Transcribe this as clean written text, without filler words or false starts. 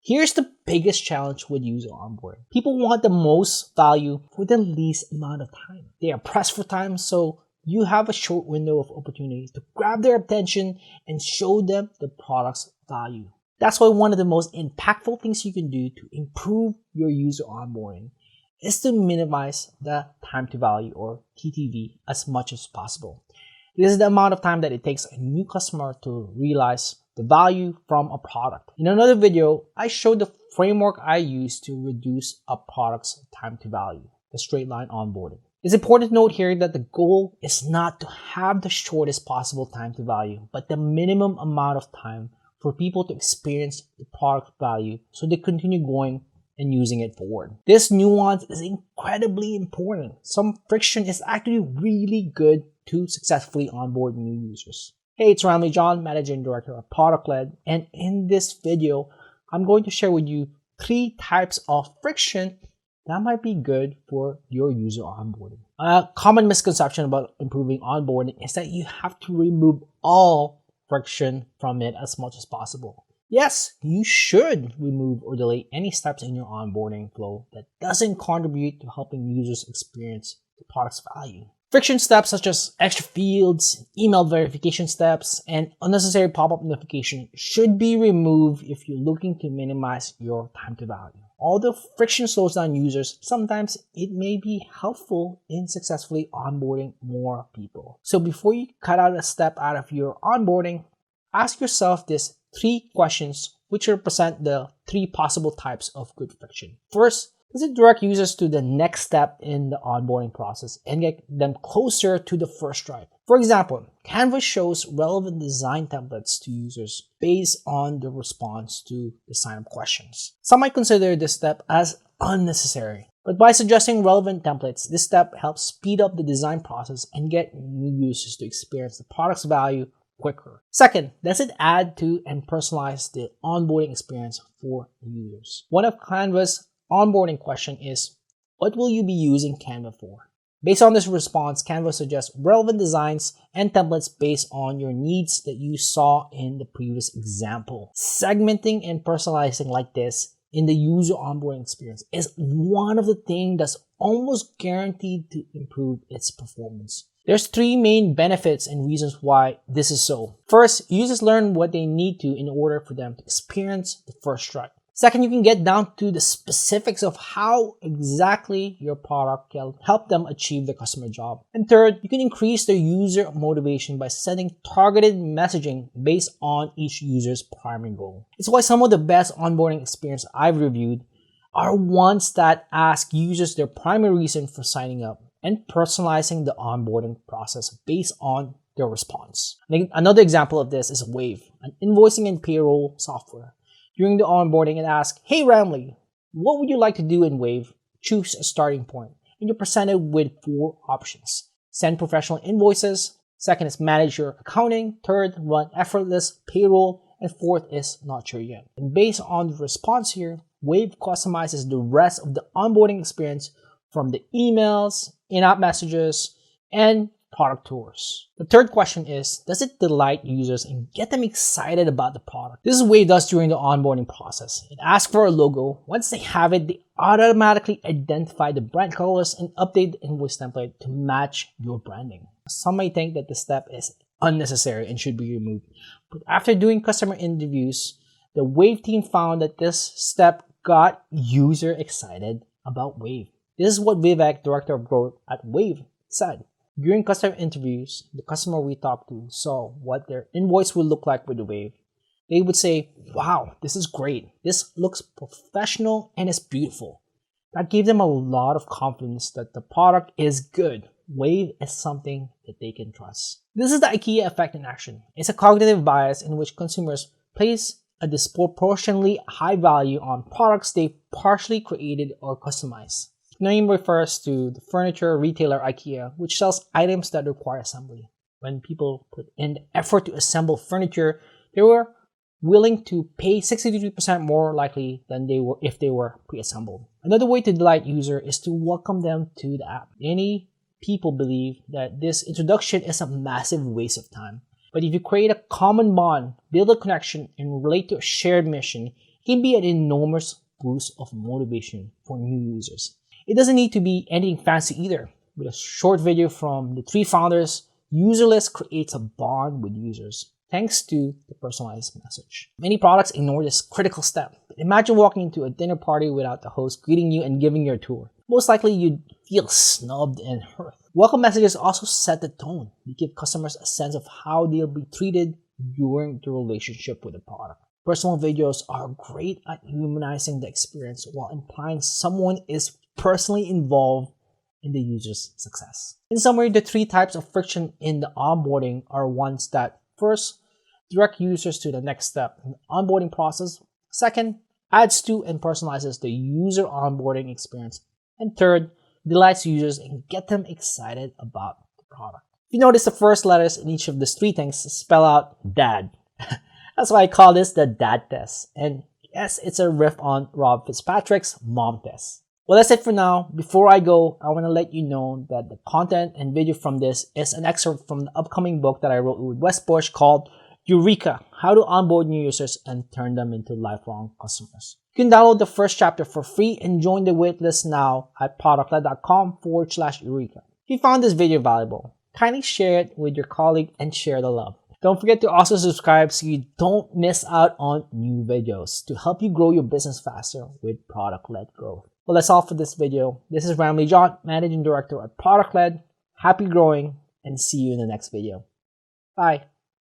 Here's the biggest challenge with user onboarding. People want the most value for the least amount of time. They are pressed for time, so you have a short window of opportunity to grab their attention and show them the product's value. That's why one of the most impactful things you can do to improve your user onboarding is to minimize the time to value, or TTV, as much as possible. This is the amount of time that it takes a new customer to realize the value from a product. In another video, I showed the framework I use to reduce a product's time to value, the straight line onboarding. It's important to note here that the goal is not to have the shortest possible time to value, but the minimum amount of time for people to experience the product value so they continue going and using it forward. This nuance is incredibly important. Some friction is actually really good to successfully onboard new users. Hey, it's Ramli John, Managing Director of ProductLed, and in this video, I'm going to share with you 3 types of friction that might be good for your user onboarding. A common misconception about improving onboarding is that you have to remove all friction from it as much as possible. Yes, you should remove or delay any steps in your onboarding flow that doesn't contribute to helping users experience the product's value. Friction steps such as extra fields, email verification steps, and unnecessary pop-up notification should be removed if you're looking to minimize your time to value. Although friction slows down users, sometimes it may be helpful in successfully onboarding more people. So before you cut out a step out of your onboarding, ask yourself these 3 questions which represent the 3 possible types of good friction. First, does it direct users to the next step in the onboarding process and get them closer to the first stripe? For example, Canva shows relevant design templates to users based on the response to the sign-up questions. Some might consider this step as unnecessary, but by suggesting relevant templates, this step helps speed up the design process and get new users to experience the product's value quicker. Second, does it add to and personalize the onboarding experience for users? One of Canva's onboarding question is, what will you be using Canva for? Based on this response, Canva suggests relevant designs and templates based on your needs that you saw in the previous example. Segmenting and personalizing like this in the user onboarding experience is one of the things that's almost guaranteed to improve its performance. There's 3 main benefits and reasons why this is so. First, users learn what they need to in order for them to experience the first stripe. Second, you can get down to the specifics of how exactly your product can help them achieve the customer job. And third, you can increase the user motivation by sending targeted messaging based on each user's primary goal. It's why some of the best onboarding experience I've reviewed are ones that ask users their primary reason for signing up and personalizing the onboarding process based on their response. Another example of this is Wave, an invoicing and payroll software. During the onboarding, it asks, hey Ramli, what would you like to do in Wave? Choose a starting point. And you're presented with 4 options. Send professional invoices. Second is manage your accounting. Third, run effortless payroll. And fourth is not sure yet. And based on the response here, Wave customizes the rest of the onboarding experience from the emails, in-app messages, and product tours. The third question is, does it delight users and get them excited about the product? This is what Wave does during the onboarding process. It asks for a logo. Once they have it, they automatically identify the brand colors and update the invoice template to match your branding. Some might think that this step is unnecessary and should be removed. But after doing customer interviews, the Wave team found that this step got user excited about Wave. This is what Vivek, Director of Growth at Wave, said. During customer interviews, the customer we talked to saw what their invoice would look like with the Wave. They would say, wow, this is great. This looks professional and it's beautiful. That gave them a lot of confidence that the product is good. Wave is something that they can trust. This is the IKEA effect in action. It's a cognitive bias in which consumers place a disproportionately high value on products they partially created or customized. The name refers to the furniture retailer IKEA, which sells items that require assembly. When people put in the effort to assemble furniture, they were willing to pay 63% more likely than they were if they were pre-assembled. Another way to delight user is to welcome them to the app. Many people believe that this introduction is a massive waste of time. But if you create a common bond, build a connection, and relate to a shared mission, can be an enormous boost of motivation for new users. It doesn't need to be anything fancy either. With a short video from the 3 founders, Userlist creates a bond with users thanks to the personalized message. Many products ignore this critical step. Imagine walking into a dinner party without the host greeting you and giving you a tour. Most likely, you'd feel snubbed and hurt. Welcome messages also set the tone. They give customers a sense of how they'll be treated during the relationship with the product. Personal videos are great at humanizing the experience while implying someone is personally involved in the user's success. In summary, the 3 types of friction in the onboarding are ones that, first, direct users to the next step in the onboarding process. Second, adds to and personalizes the user onboarding experience. And third, delights users and get them excited about the product. If you notice, the first letters in each of these 3 things spell out dad. That's why I call this the dad test. And yes, it's a riff on Rob Fitzpatrick's mom test. Well, that's it for now. Before I go, I want to let you know that the content and video from this is an excerpt from the upcoming book that I wrote with Wes Bush called Eureka, How to Onboard New Users and Turn Them into Lifelong Customers. You can download the first chapter for free and join the waitlist now at ProductLed.com/Eureka. If you found this video valuable, kindly share it with your colleague and share the love. Don't forget to also subscribe so you don't miss out on new videos to help you grow your business faster with product-led growth. Well, that's all for this video. This is Ramli John, Managing Director at ProductLed. Happy growing and see you in the next video. Bye.